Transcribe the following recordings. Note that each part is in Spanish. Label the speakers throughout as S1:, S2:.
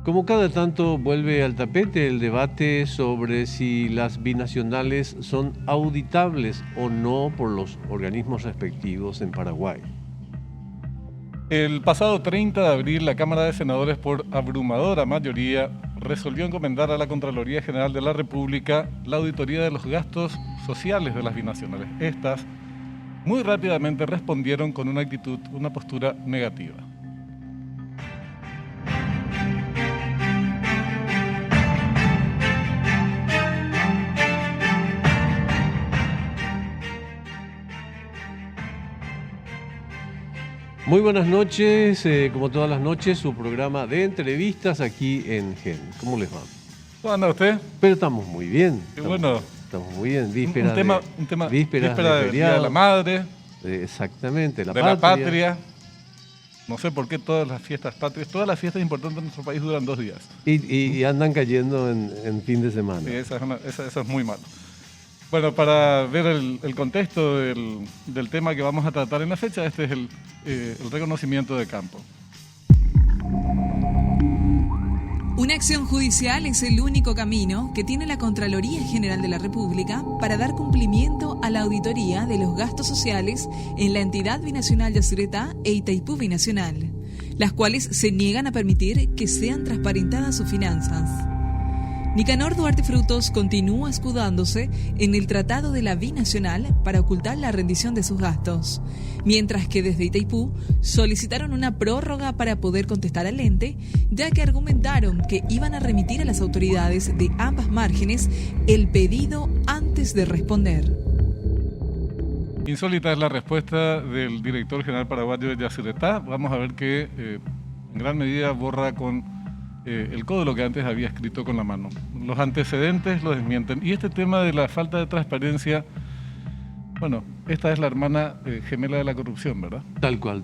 S1: Como cada tanto vuelve al tapete el debate sobre si las binacionales son auditables o no por los organismos respectivos en Paraguay.
S2: El pasado 30 de abril, la Cámara de Senadores, por abrumadora mayoría, resolvió encomendar a la Contraloría General de la República la auditoría de los gastos sociales de las binacionales. Estas muy rápidamente respondieron con una postura negativa.
S1: Muy buenas noches, como todas las noches, su programa de entrevistas aquí en GEN. ¿Cómo les va?
S2: ¿Cómo anda usted?
S1: Pero estamos muy bien.
S2: Estamos
S1: muy bien. Víspera
S2: de Día de la Madre.
S1: Exactamente,
S2: de la patria. No sé por qué todas las fiestas patrias, todas las fiestas importantes en nuestro país duran 2 días.
S1: Y andan cayendo en fin de semana.
S2: Sí, eso es muy malo. Bueno, para ver el contexto del tema que vamos a tratar en la fecha, este es el reconocimiento de campo.
S3: Una acción judicial es el único camino que tiene la Contraloría General de la República para dar cumplimiento a la auditoría de los gastos sociales en la entidad binacional Yacyretá e Itaipú Binacional, las cuales se niegan a permitir que sean transparentadas sus finanzas. Nicanor Duarte Frutos continúa escudándose en el Tratado de la Binacional para ocultar la rendición de sus gastos, mientras que desde Itaipú solicitaron una prórroga para poder contestar al ente, ya que argumentaron que iban a remitir a las autoridades de ambas márgenes el pedido antes de responder.
S2: Insólita es la respuesta del director general paraguayo de Yacyretá. Vamos a ver que en gran medida borra con el código que antes había escrito con la mano. Los antecedentes lo desmienten. Y este tema de la falta de transparencia, bueno, esta es la hermana gemela de la corrupción, ¿verdad?
S1: Tal cual.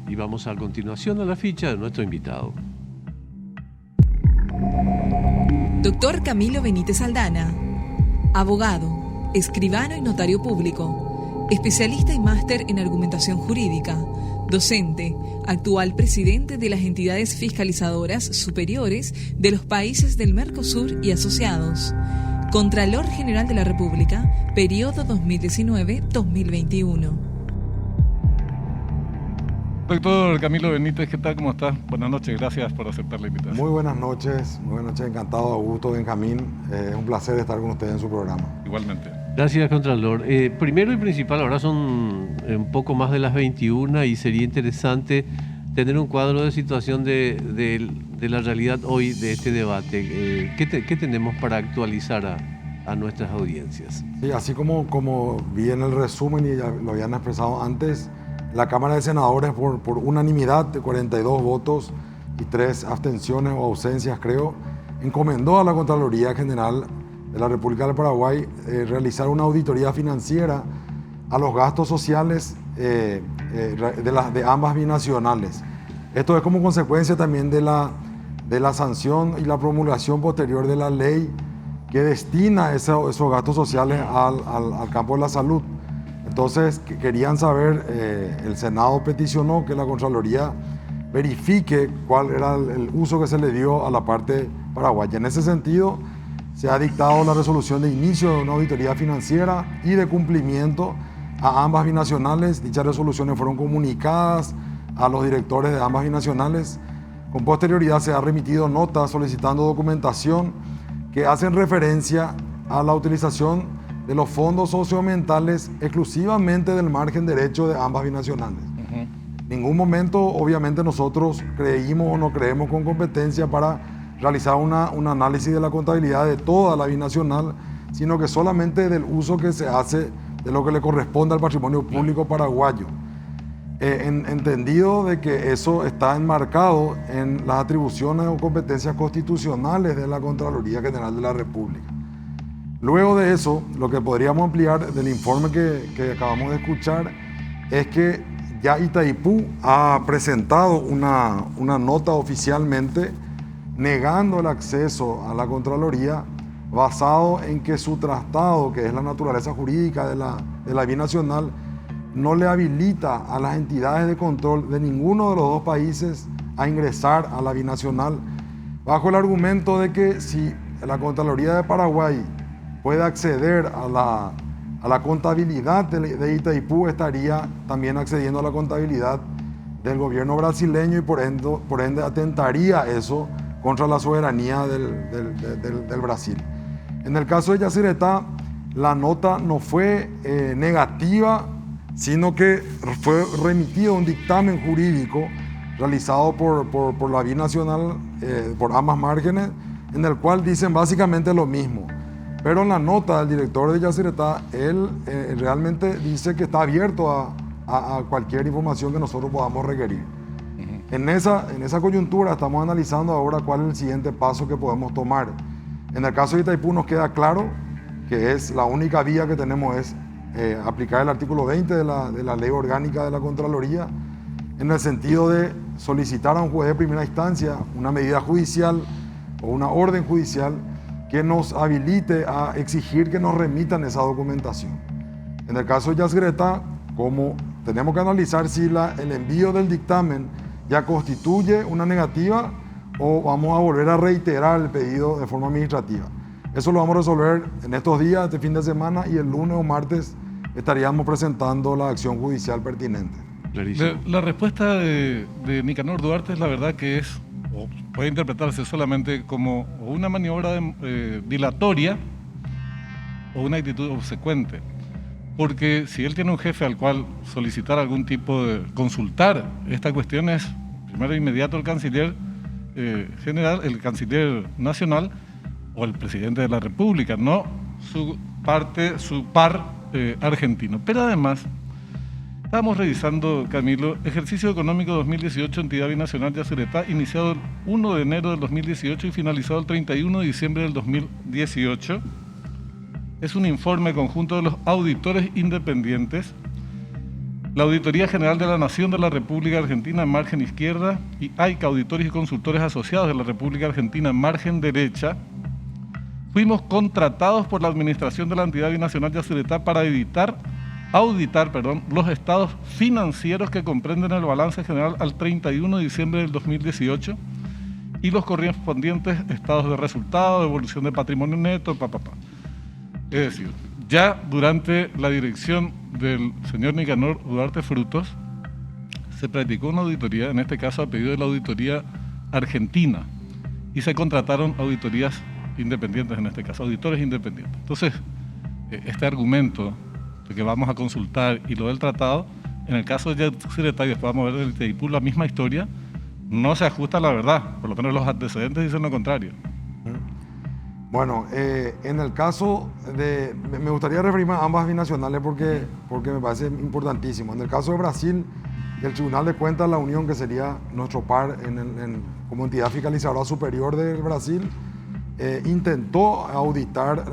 S1: Y vamos a continuación a la ficha de nuestro invitado.
S3: Doctor Camilo Benítez Aldana, abogado, escribano y notario público, especialista y máster en argumentación jurídica, docente, actual presidente de las entidades fiscalizadoras superiores de los países del Mercosur y asociados, Contralor General de la República, periodo 2019-2021.
S2: Doctor Camilo Benítez, ¿qué tal? ¿Cómo está? Buenas noches, gracias por aceptar la invitación.
S4: Muy buenas noches, encantado, Augusto, Benjamín. Es un placer estar con ustedes en su programa.
S2: Igualmente.
S1: Gracias, Contralor. Primero y principal, ahora son un poco más de las 21 y sería interesante tener un cuadro de situación de la realidad hoy de este debate. ¿Qué tenemos para actualizar a nuestras audiencias?
S4: Sí, así como vi en el resumen y ya lo habían expresado antes, la Cámara de Senadores por unanimidad de 42 votos y 3 abstenciones o ausencias, creo, encomendó a la Contraloría General de la República del Paraguay realizar una auditoría financiera a los gastos sociales de ambas binacionales. Esto es como consecuencia también de la sanción y la promulgación posterior de la ley que destina esos gastos sociales al campo de la salud. Entonces querían saber, el Senado peticionó que la Contraloría verifique cuál era el uso que se le dio a la parte paraguaya. En ese sentido, se ha dictado la resolución de inicio de una auditoría financiera y de cumplimiento a ambas binacionales. Dichas resoluciones fueron comunicadas a los directores de ambas binacionales. Con posterioridad se ha remitido notas solicitando documentación que hacen referencia a la utilización de los fondos socioambientales exclusivamente del margen derecho de ambas binacionales. En ningún momento, obviamente, nosotros creímos o no creemos con competencia para realizar un análisis de la contabilidad de toda la binacional, sino que solamente del uso que se hace de lo que le corresponde al patrimonio público paraguayo. Entendido de que eso está enmarcado en las atribuciones o competencias constitucionales de la Contraloría General de la República. Luego de eso, lo que podríamos ampliar del informe que acabamos de escuchar es que ya Itaipú ha presentado una nota oficialmente negando el acceso a la Contraloría basado en que su tratado, que es la naturaleza jurídica de la binacional, no le habilita a las entidades de control de ninguno de los dos países a ingresar a la binacional, bajo el argumento de que si la Contraloría de Paraguay puede acceder a la contabilidad de Itaipú, estaría también accediendo a la contabilidad del gobierno brasileño y por ende atentaría eso contra la soberanía del Brasil. En el caso de Yacyretá, la nota no fue negativa, sino que fue remitido un dictamen jurídico realizado por la Binacional, por ambas márgenes, en el cual dicen básicamente lo mismo. Pero en la nota del director de Yacyretá, él realmente dice que está abierto a cualquier información que nosotros podamos requerir. En esa coyuntura estamos analizando ahora cuál es el siguiente paso que podemos tomar. En el caso de Itaipú nos queda claro que es la única vía que tenemos es aplicar el artículo 20 de la Ley Orgánica de la Contraloría, en el sentido de solicitar a un juez de primera instancia una medida judicial o una orden judicial que nos habilite a exigir que nos remitan esa documentación. En el caso de Yacyretá, como tenemos que analizar si el envío del dictamen ya constituye una negativa o vamos a volver a reiterar el pedido de forma administrativa. Eso lo vamos a resolver en estos días, este fin de semana, y el lunes o martes estaríamos presentando la acción judicial pertinente.
S2: La respuesta de Nicanor Duarte es la verdad que es, o puede interpretarse solamente como una maniobra dilatoria o una actitud obsecuente. Porque si él tiene un jefe al cual solicitar algún tipo de consultar esta cuestión es primero inmediato el canciller general, el canciller nacional o el presidente de la República, no su par argentino. Pero además, estábamos revisando, Camilo, ejercicio económico 2018, entidad binacional de Yacyretá, iniciado el 1 de enero del 2018 y finalizado el 31 de diciembre del 2018. Es un informe conjunto de los auditores independientes, la Auditoría General de la Nación de la República Argentina en margen izquierda y AICA, auditores y consultores asociados de la República Argentina en margen derecha. Fuimos contratados por la administración de la entidad binacional de Yacyretá para auditar los estados financieros que comprenden el balance general al 31 de diciembre del 2018 y los correspondientes estados de resultado, de evolución de patrimonio neto, Es decir, ya durante la dirección del señor Nicanor Duarte Frutos se practicó una auditoría, en este caso a pedido de la auditoría argentina, y se contrataron auditorías independientes, en este caso, auditores independientes. Entonces, este argumento de que vamos a consultar y lo del tratado, en el caso de Yacyretá, y después vamos a ver del Itaipú, la misma historia, no se ajusta a la verdad, por lo menos los antecedentes dicen lo contrario.
S4: Bueno, en el caso de... Me gustaría referirme a ambas binacionales porque me parece importantísimo. En el caso de Brasil, el Tribunal de Cuentas de la Unión, que sería nuestro par como entidad fiscalizadora superior del Brasil, intentó auditar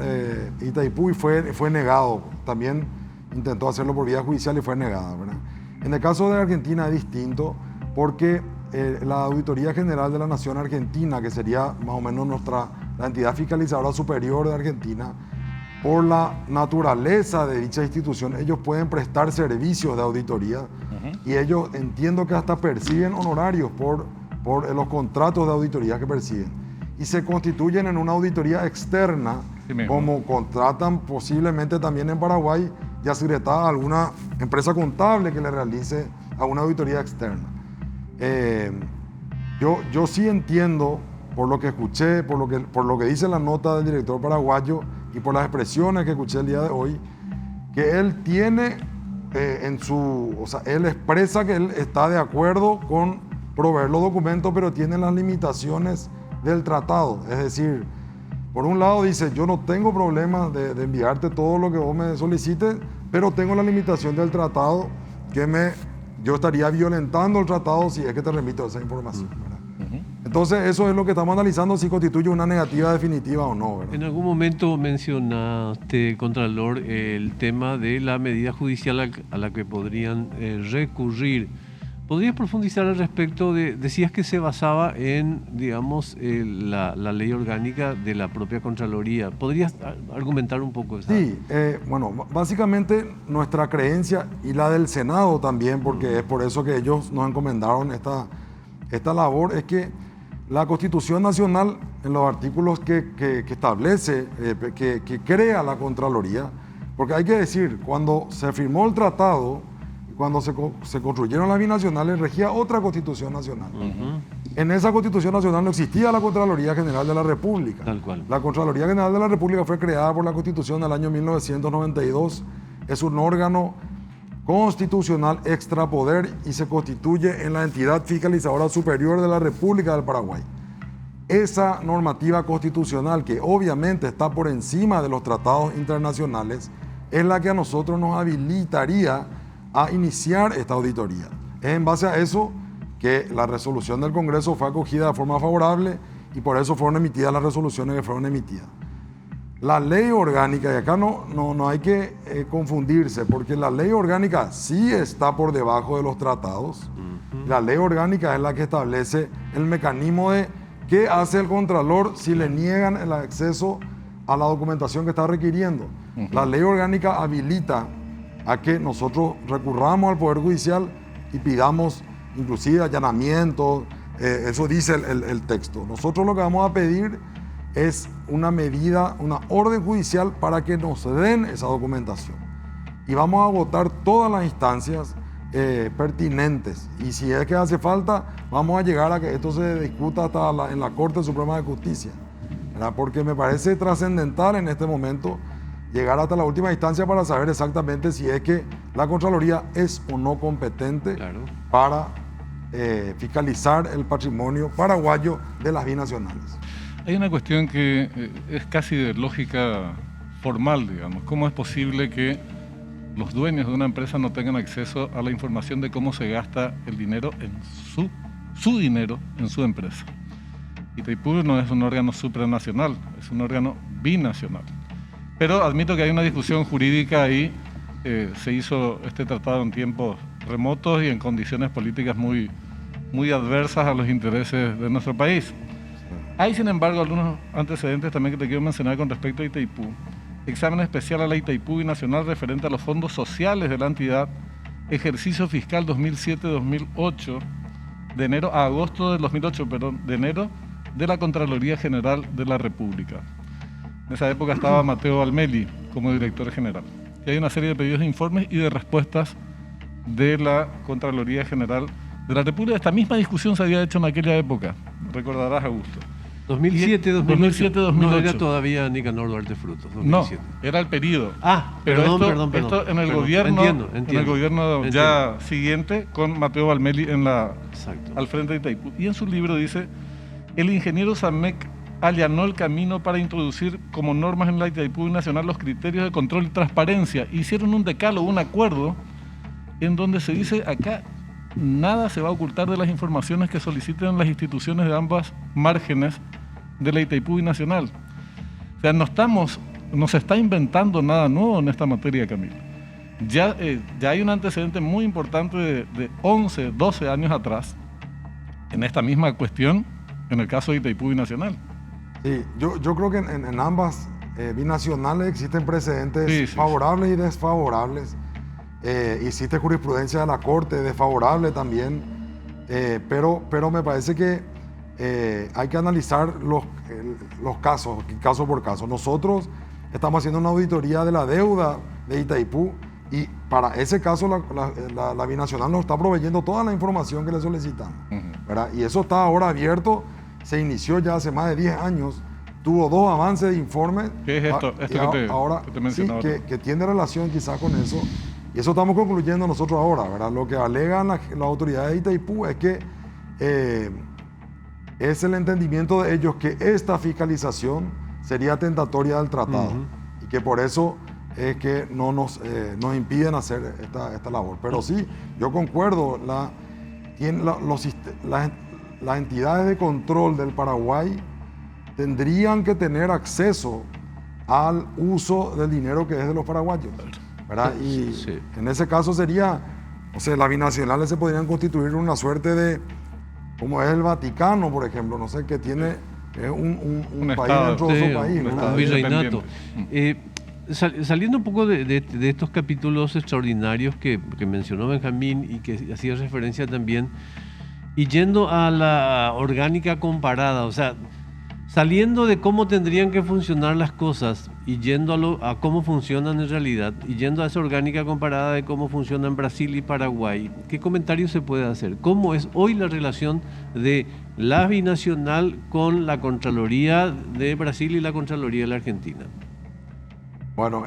S4: Itaipú y fue negado. También intentó hacerlo por vía judicial y fue negada, ¿verdad? En el caso de Argentina es distinto porque la Auditoría General de la Nación Argentina, que sería más o menos la entidad fiscalizadora superior de Argentina, por la naturaleza de dicha institución, ellos pueden prestar servicios de auditoría y ellos entiendo que hasta perciben honorarios por los contratos de auditoría que perciben. Y se constituyen en una auditoría externa, como contratan posiblemente también en Paraguay, Yacyretá, alguna empresa contable que le realice a una auditoría externa. Yo sí entiendo, por lo que escuché, por lo que dice la nota del director paraguayo y por las expresiones que escuché el día de hoy, que él tiene él expresa que él está de acuerdo con proveer los documentos, pero tiene las limitaciones del tratado. Es decir, por un lado dice, yo no tengo problema de enviarte todo lo que vos me solicites, pero tengo la limitación del tratado yo estaría violentando el tratado si es que te remito esa información, ¿verdad? Entonces, eso es lo que estamos analizando, si constituye una negativa definitiva o no, ¿verdad?
S1: En algún momento mencionaste, Contralor, el tema de la medida judicial a la que podrían recurrir. ¿Podrías profundizar al respecto? Decías que se basaba en, digamos, la ley orgánica de la propia Contraloría. ¿Podrías argumentar un poco eso?
S4: Sí, bueno, básicamente nuestra creencia y la del Senado también, porque es por eso que ellos nos encomendaron esta labor, es que la Constitución Nacional, en los artículos que establece, que crea la Contraloría, porque hay que decir, cuando se firmó el tratado, cuando se construyeron las binacionales, regía otra Constitución Nacional. En esa Constitución Nacional no existía la Contraloría General de la República.
S1: Tal cual.
S4: La Contraloría General de la República fue creada por la Constitución del año 1992. Es un órgano constitucional extrapoder y se constituye en la entidad fiscalizadora superior de la República del Paraguay. Esa normativa constitucional, que obviamente está por encima de los tratados internacionales, es la que a nosotros nos habilitaría a iniciar esta auditoría. Es en base a eso que la resolución del Congreso fue acogida de forma favorable y por eso fueron emitidas las resoluciones que fueron emitidas. La ley orgánica, y acá no hay que confundirse, porque la ley orgánica sí está por debajo de los tratados. La ley orgánica es la que establece el mecanismo de qué hace el Contralor si le niegan el acceso a la documentación que está requiriendo. La ley orgánica habilita a que nosotros recurramos al Poder Judicial y pidamos inclusive allanamientos, eso dice el texto. Nosotros lo que vamos a pedir es una medida, una orden judicial para que nos den esa documentación. Y vamos a agotar todas las instancias pertinentes. Y si es que hace falta, vamos a llegar a que esto se discuta hasta en la Corte Suprema de Justicia, ¿verdad? Porque me parece trascendental en este momento llegar hasta la última instancia para saber exactamente si es que la Contraloría es o no competente para fiscalizar el patrimonio paraguayo de las binacionales.
S2: Hay una cuestión que es casi de lógica formal, digamos. ¿Cómo es posible que los dueños de una empresa no tengan acceso a la información de cómo se gasta el dinero en su dinero en su empresa? Itaipú no es un órgano supranacional, es un órgano binacional. Pero admito que hay una discusión jurídica ahí. Se hizo este tratado en tiempos remotos y en condiciones políticas muy adversas a los intereses de nuestro país. Hay, sin embargo, algunos antecedentes también que te quiero mencionar con respecto a Itaipú. Examen especial a la Itaipú Binacional referente a los fondos sociales de la entidad, ejercicio fiscal 2007-2008, de enero a agosto del 2008, de enero, de la Contraloría General de la República. En esa época estaba Mateo Almeli como director general. Y hay una serie de pedidos de informes y de respuestas de la Contraloría General de la República. Esta misma discusión se había hecho en aquella época, recordarás, Augusto.
S1: 2007-2008. No era todavía Nicanor Duarte Frutos. 2007.
S2: No, era el periodo.
S1: Perdón.
S2: Esto en el gobierno, entiendo. En el gobierno ya siguiente, con Mateo Almeli al frente de Itaipú. Y en su libro dice: el ingeniero Samec allanó el camino para introducir como normas en la Itaipú Nacional los criterios de control y transparencia. Hicieron un decálogo, un acuerdo, en donde se dice acá nada se va a ocultar de las informaciones que soliciten las instituciones de ambas márgenes de la Itaipú Nacional. O sea, no se está inventando nada nuevo en esta materia, Camilo. Ya hay un antecedente muy importante de 11, 12 años atrás en esta misma cuestión, en el caso de Itaipú Binacional.
S4: Sí, yo creo que en ambas binacionales existen precedentes favorables y desfavorables. Existe jurisprudencia de la Corte desfavorable también, pero me parece que hay que analizar los casos, caso por caso. Nosotros estamos haciendo una auditoría de la deuda de Itaipú y para ese caso la binacional nos está proveyendo toda la información que le solicitamos, ¿verdad? Y eso está ahora abierto. Se inició ya hace más de 10 años, tuvo 2 avances de informe.
S2: ¿Qué es esto?
S4: Que te mencionaba. Sí, que tiene relación quizás con eso. Y eso estamos concluyendo nosotros ahora, ¿verdad? Lo que alegan las autoridades de Itaipú es que es el entendimiento de ellos que esta fiscalización sería tentatoria del tratado y que por eso es que no nos impiden hacer esta labor. Pero sí, yo concuerdo, las entidades de control del Paraguay tendrían que tener acceso al uso del dinero que es de los paraguayos, ¿verdad? Y en ese caso sería, las binacionales se podrían constituir una suerte de, como es el Vaticano, por ejemplo, no sé, que tiene un país estado, dentro de su país,
S1: un virreinato. Saliendo un poco de estos capítulos extraordinarios que mencionó Benjamín y que hacía referencia también, Y yendo a la orgánica comparada, o sea, saliendo de cómo tendrían que funcionar las cosas y yendo a cómo funcionan en realidad, y yendo a esa orgánica comparada de cómo funciona en Brasil y Paraguay, ¿qué comentario se puede hacer? ¿Cómo es hoy la relación de la binacional con la Contraloría de Brasil y la Contraloría de la Argentina?
S4: Bueno,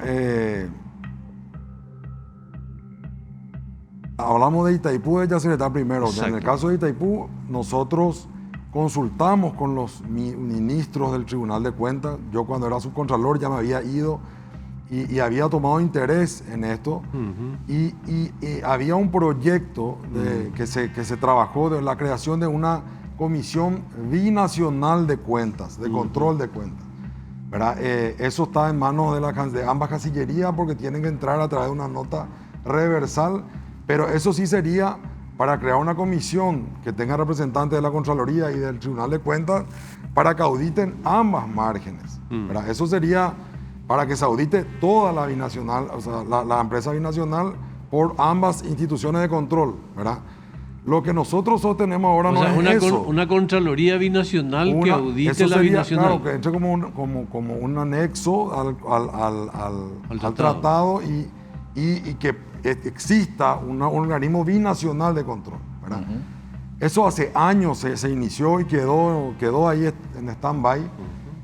S4: hablamos de Itaipú de Yacyretá primero.
S1: Exacto.
S4: En el caso de Itaipú, nosotros consultamos con los ministros del Tribunal de Cuentas. Yo cuando era subcontralor ya me había ido y había tomado interés en esto. Y había un proyecto que se trabajó de la creación de una comisión binacional de cuentas, de control de cuentas, ¿verdad? Eso está en manos de ambas cancillerías porque tienen que entrar a través de una nota reversal, pero eso sí sería para crear una comisión que tenga representantes de la Contraloría y del Tribunal de Cuentas para que auditen ambas márgenes, ¿verdad? Eso sería para que se audite toda la binacional, o sea, la empresa binacional por ambas instituciones de control, ¿verdad? Lo que nosotros sostenemos ahora no es eso.
S1: Una Contraloría binacional que audite
S4: eso
S1: la
S4: sería,
S1: binacional.
S4: Claro, que entre como un anexo al tratado y que exista un organismo binacional de control, ¿verdad? Eso hace años se inició y quedó ahí en stand-by,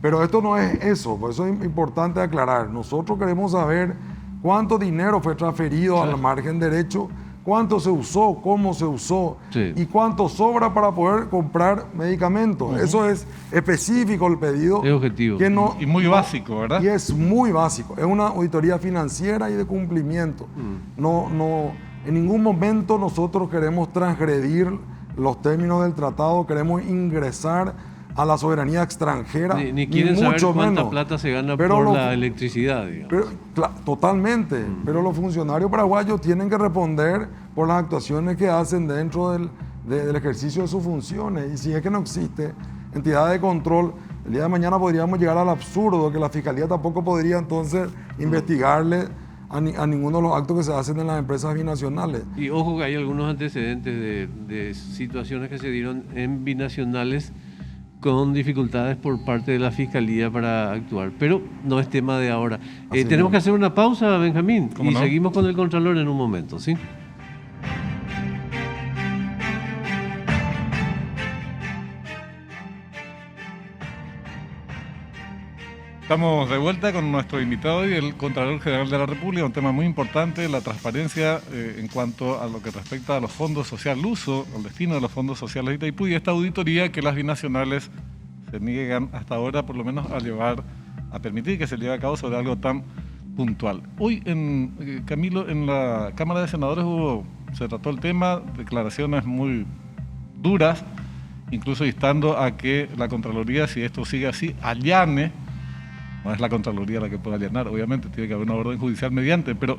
S4: pero esto no es eso, por eso es importante aclarar. Nosotros queremos saber cuánto dinero fue transferido al margen derecho, cuánto se usó, cómo se usó y cuánto sobra para poder comprar medicamentos. Eso es específico el pedido.
S1: Es objetivo.
S2: Y muy básico, ¿verdad?
S4: Y es muy básico. Es una auditoría financiera y de cumplimiento. En ningún momento nosotros queremos transgredir los términos del tratado, queremos ingresar a la soberanía extranjera.
S1: Ni quieren saber
S4: mucho
S1: cuánta
S4: menos.
S1: plata se gana
S4: Pero
S1: por la electricidad, digamos.
S4: Totalmente, pero los funcionarios paraguayos tienen que responder por las actuaciones que hacen dentro del ejercicio de sus funciones. Y si es que no existe entidad de control, el día de mañana podríamos llegar al absurdo que la Fiscalía tampoco podría entonces investigarle a ninguno de los actos que se hacen en las empresas binacionales.
S1: Y ojo que hay algunos antecedentes de situaciones que se dieron en binacionales con dificultades por parte de la Fiscalía para actuar, pero no es tema de ahora. Tenemos que hacer una pausa, Benjamín, y seguimos con el Contralor en un momento, ¿sí?
S2: Estamos de vuelta con nuestro invitado hoy, el Contralor General de la República, un tema muy importante, la transparencia en cuanto a lo que respecta a los fondos sociales, el uso, el destino de los fondos sociales de Itaipú y esta auditoría que las binacionales se niegan hasta ahora por lo menos a permitir que se lleve a cabo sobre algo tan puntual. Hoy, Camilo, en la Cámara de Senadores se trató el tema, declaraciones muy duras, incluso instando a que la Contraloría, si esto sigue así, allane. No es la Contraloría la que puede allanar, obviamente, tiene que haber una orden judicial mediante, pero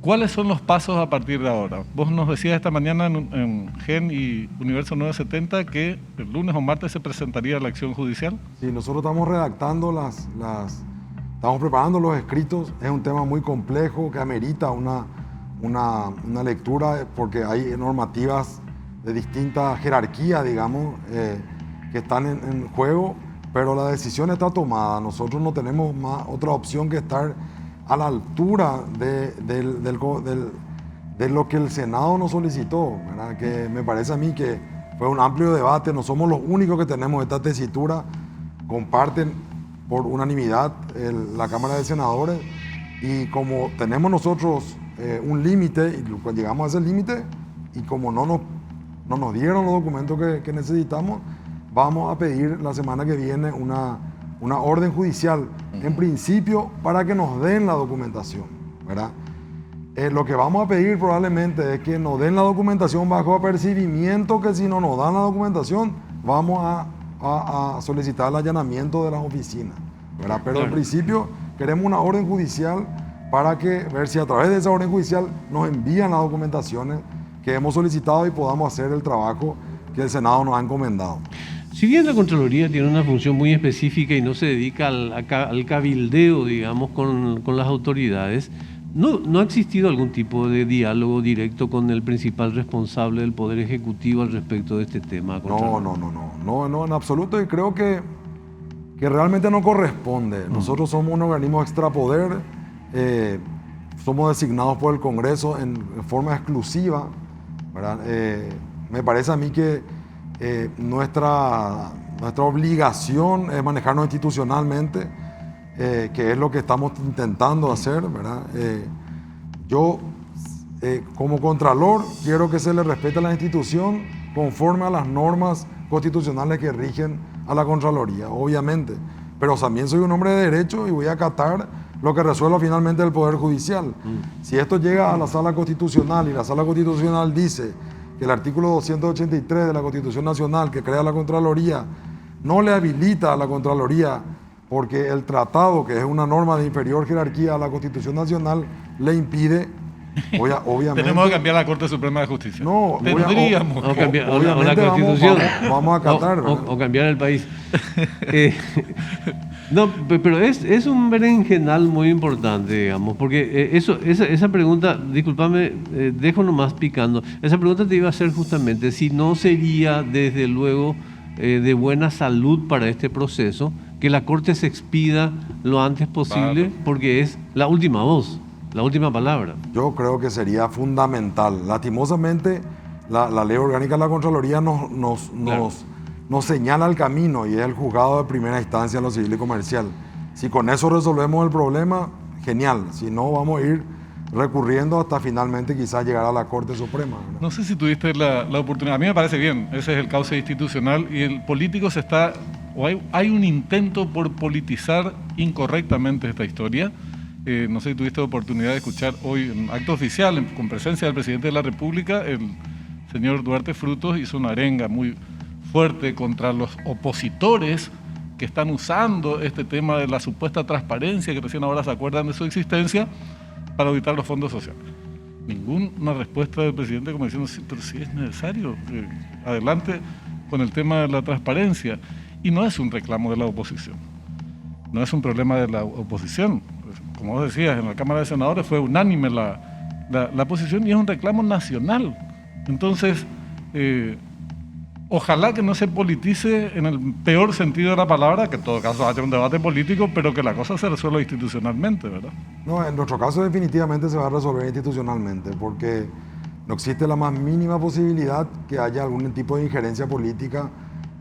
S2: ¿cuáles son los pasos a partir de ahora? Vos nos decías esta mañana en GEN y Universo 970 que el lunes o martes se presentaría la acción judicial.
S4: Sí, nosotros estamos redactando estamos preparando los escritos. Es un tema muy complejo que amerita una lectura porque hay normativas de distinta jerarquía, digamos, que están en juego. Pero la decisión está tomada. Nosotros no tenemos más otra opción que estar a la altura de lo que el Senado nos solicitó, ¿verdad? Que me parece a mí que fue un amplio debate. No somos los únicos que tenemos esta tesitura. Comparten por unanimidad la Cámara de Senadores. Y como tenemos nosotros un límite, y cuando llegamos a ese límite, y como no nos dieron los documentos que necesitamos, vamos a pedir la semana que viene una orden judicial, en principio, para que nos den la documentación, ¿verdad? Lo que vamos a pedir probablemente es que nos den la documentación bajo apercibimiento, que si no nos dan la documentación, vamos a solicitar el allanamiento de las oficinas, ¿verdad? Pero en principio queremos una orden judicial para ver si a través de esa orden judicial nos envían las documentaciones que hemos solicitado y podamos hacer el trabajo que el Senado nos ha encomendado.
S1: Si bien la Contraloría tiene una función muy específica y no se dedica al cabildeo, digamos, con las autoridades, ¿No ha existido algún tipo de diálogo directo con el principal responsable del Poder Ejecutivo al respecto de este tema?
S4: No, en absoluto, y creo que realmente no corresponde. Nosotros somos un organismo extrapoder, somos designados por el Congreso en forma exclusiva, ¿verdad? Me parece a mí que nuestra obligación es manejarnos institucionalmente, que es lo que estamos intentando hacer, ¿verdad? Yo, como Contralor, quiero que se le respete a la institución conforme a las normas constitucionales que rigen a la Contraloría, obviamente. Pero también soy un hombre de derecho y voy a acatar lo que resuelva finalmente el Poder Judicial. Si esto llega a la Sala Constitucional y la Sala Constitucional dice que el artículo 283 de la Constitución Nacional, que crea la Contraloría, no le habilita a la Contraloría porque el tratado, que es una norma de inferior jerarquía a la Constitución Nacional, le impide, obviamente...
S2: Tenemos que cambiar la Corte Suprema de Justicia.
S4: No,
S2: tendríamos
S1: o cambiar o la
S4: obviamente
S1: Constitución.
S4: Vamos a acatar.
S1: O cambiar el país. No, pero es un berenjenal muy importante, digamos, porque esa pregunta, discúlpame, dejo nomás picando. Esa pregunta te iba a hacer justamente si no sería, desde luego, de buena salud para este proceso que la Corte se expida lo antes posible, porque es la última voz, la última palabra.
S4: Yo creo que sería fundamental. Lastimosamente, la Ley Orgánica de la Contraloría nos señala el camino y es el juzgado de primera instancia en lo civil y comercial. Si con eso resolvemos el problema, genial. Si no, vamos a ir recurriendo hasta finalmente quizás llegar a la Corte Suprema, ¿verdad?
S2: No sé si tuviste la oportunidad. A mí me parece bien, ese es el cauce institucional y el político hay un intento por politizar incorrectamente esta historia. No sé si tuviste la oportunidad de escuchar hoy en acto oficial, con presencia del presidente de la República, el señor Duarte Frutos hizo una arenga muy fuerte contra los opositores que están usando este tema de la supuesta transparencia, que recién ahora se acuerdan de su existencia, para auditar los fondos sociales. Ninguna respuesta del presidente como diciendo, sí, pero si es necesario, adelante con el tema de la transparencia. Y no es un reclamo de la oposición, no es un problema de la oposición. Como vos decías, en la Cámara de Senadores fue unánime la posición y es un reclamo nacional. Entonces, ojalá que no se politice en el peor sentido de la palabra, que en todo caso haya un debate político, pero que la cosa se resuelva institucionalmente, ¿verdad?
S4: No, en nuestro caso definitivamente se va a resolver institucionalmente, porque no existe la más mínima posibilidad que haya algún tipo de injerencia política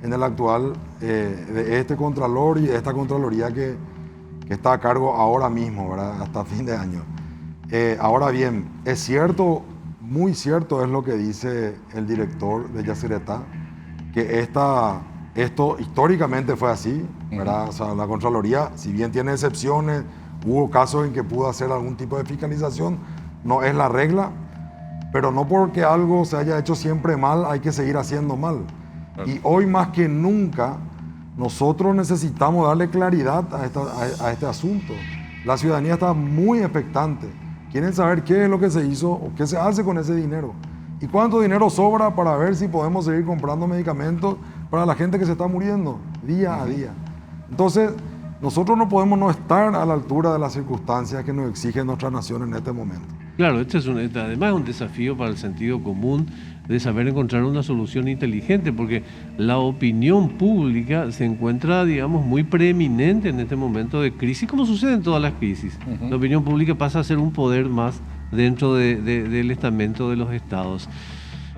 S4: en el actual de este Contralor y de esta Contraloría que está a cargo ahora mismo, ¿verdad? Hasta fin de año. Ahora bien, es cierto, muy cierto es lo que dice el director de Yacyretá, que esto históricamente fue así, ¿verdad? O sea, la Contraloría, si bien tiene excepciones, hubo casos en que pudo hacer algún tipo de fiscalización, no es la regla, pero no porque algo se haya hecho siempre mal, hay que seguir haciendo mal. Claro. Y hoy más que nunca, nosotros necesitamos darle claridad a este asunto. La ciudadanía está muy expectante, quieren saber qué es lo que se hizo o qué se hace con ese dinero. ¿Y cuánto dinero sobra para ver si podemos seguir comprando medicamentos para la gente que se está muriendo día a día? Entonces, nosotros no podemos no estar a la altura de las circunstancias que nos exige nuestra nación en este momento.
S1: Claro, además es un desafío para el sentido común de saber encontrar una solución inteligente, porque la opinión pública se encuentra, digamos, muy preeminente en este momento de crisis, como sucede en todas las crisis. La opinión pública pasa a ser un poder más dentro del estamento de los estados.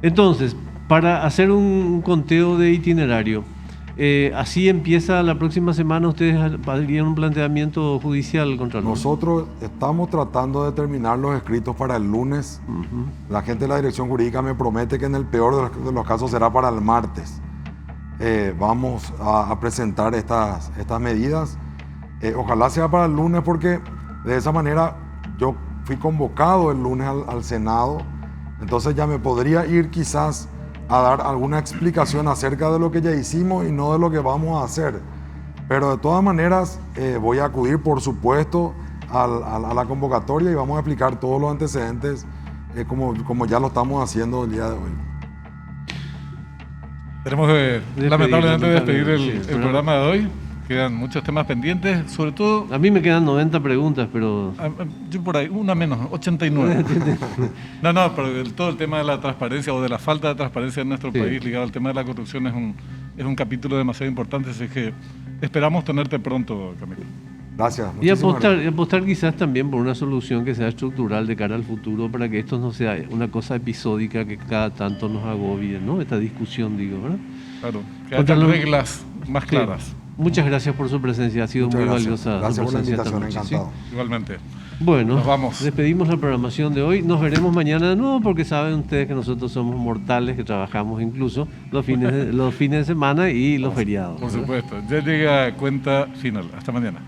S1: Entonces, para hacer un conteo de itinerario, así empieza la próxima semana, ¿ustedes harían un planteamiento judicial contra nosotros?
S4: Nosotros estamos tratando de terminar los escritos para el lunes. La gente de la Dirección Jurídica me promete que en el peor de los casos será para el martes. Vamos a presentar estas medidas. Ojalá sea para el lunes, porque de esa manera yo fui convocado el lunes al Senado, entonces ya me podría ir quizás a dar alguna explicación acerca de lo que ya hicimos y no de lo que vamos a hacer. Pero de todas maneras voy a acudir, por supuesto, a la convocatoria y vamos a explicar todos los antecedentes como ya lo estamos haciendo el día de hoy.
S2: Tenemos que lamentablemente despedir el programa de hoy. Quedan muchos temas pendientes, sobre todo...
S1: A mí me quedan 90 preguntas, pero...
S2: Yo por ahí, una menos, 89. No, pero todo el tema de la transparencia o de la falta de transparencia en nuestro país ligado al tema de la corrupción es un capítulo demasiado importante, así que esperamos tenerte pronto, Camilo.
S4: Gracias.
S1: Y apostar quizás también por una solución que sea estructural de cara al futuro para que esto no sea una cosa episódica que cada tanto nos agobie, ¿no? Esta discusión, digo, ¿verdad?
S2: Claro, que haya reglas más claras.
S1: Sí. Muchas gracias por su presencia, ha sido muy valiosa.
S4: Gracias por la invitación,
S2: ¿Sí?
S4: encantado.
S2: Igualmente.
S1: Bueno,
S2: nos vamos.
S1: Despedimos la programación de hoy. Nos veremos mañana de nuevo porque saben ustedes que nosotros somos mortales, que trabajamos incluso los fines de semana y los feriados.
S2: Por supuesto. Ya llega cuenta final. Hasta mañana.